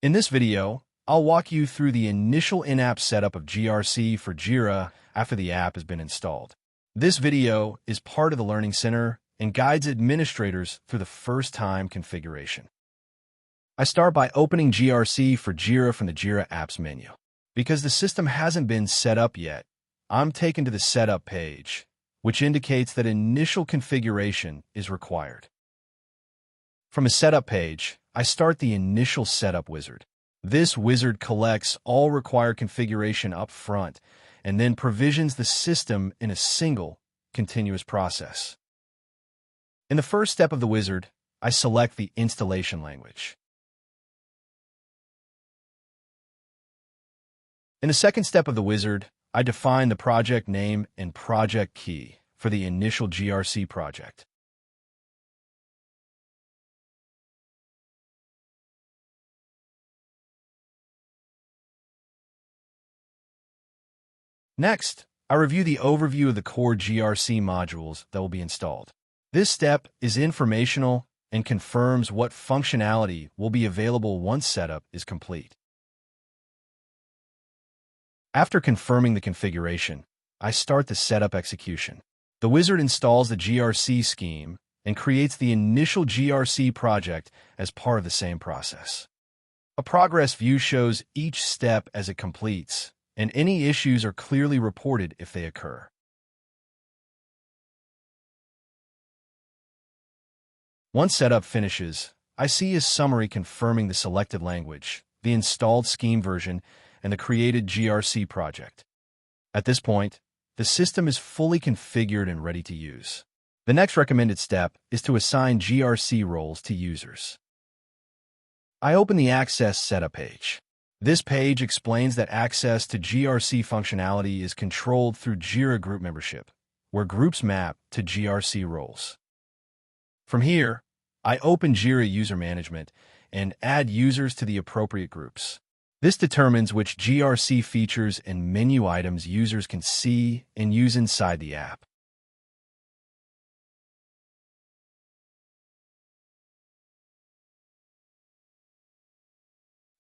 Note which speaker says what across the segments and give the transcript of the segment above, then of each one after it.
Speaker 1: In this video, I'll walk you through the initial in-app setup of GRC for Jira after the app has been installed. This video is part of the Learning Center and guides administrators through the first-time configuration. I start by opening GRC for Jira from the Jira Apps menu. Because the system hasn't been set up yet, I'm taken to the Setup page, which indicates that initial configuration is required. From a Setup page, I start the Initial Setup wizard. This wizard collects all required configuration up front and then provisions the system in a single, continuous process. In the first step of the wizard, I select the installation language. In the second step of the wizard, I define the project name and project key for the initial GRC project. Next, I review the overview of the core GRC modules that will be installed. This step is informational and confirms what functionality will be available once setup is complete. After confirming the configuration, I start the setup execution. The wizard installs the GRC scheme and creates the initial GRC project as part of the same process. A progress view shows each step as it completes, and any issues are clearly reported if they occur. Once setup finishes, I see a summary confirming the selected language, the installed scheme version, and the created GRC project. At this point, the system is fully configured and ready to use. The next recommended step is to assign GRC roles to users. I open the Access Setup page. This page explains that access to GRC functionality is controlled through Jira group membership, where groups map to GRC roles. From here, I open Jira User Management and add users to the appropriate groups. This determines which GRC features and menu items users can see and use inside the app.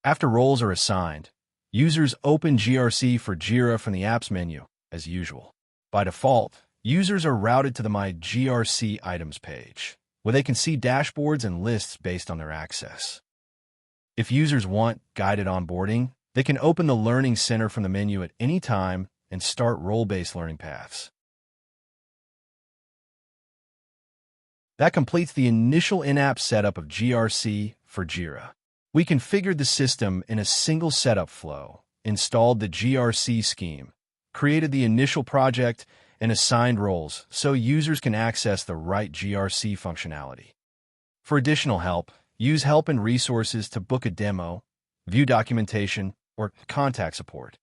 Speaker 1: After roles are assigned, users open GRC for Jira from the Apps menu, as usual. By default, users are routed to the My GRC Items page, where they can see dashboards and lists based on their access. If users want guided onboarding, they can open the Learning Center from the menu at any time and start role-based learning paths. That completes the initial in-app setup of GRC for Jira. We configured the system in a single setup flow, installed the GRC scheme, created the initial project, and assigned roles so users can access the right GRC functionality. For additional help, use Help and Resources to book a demo, view documentation, or contact support.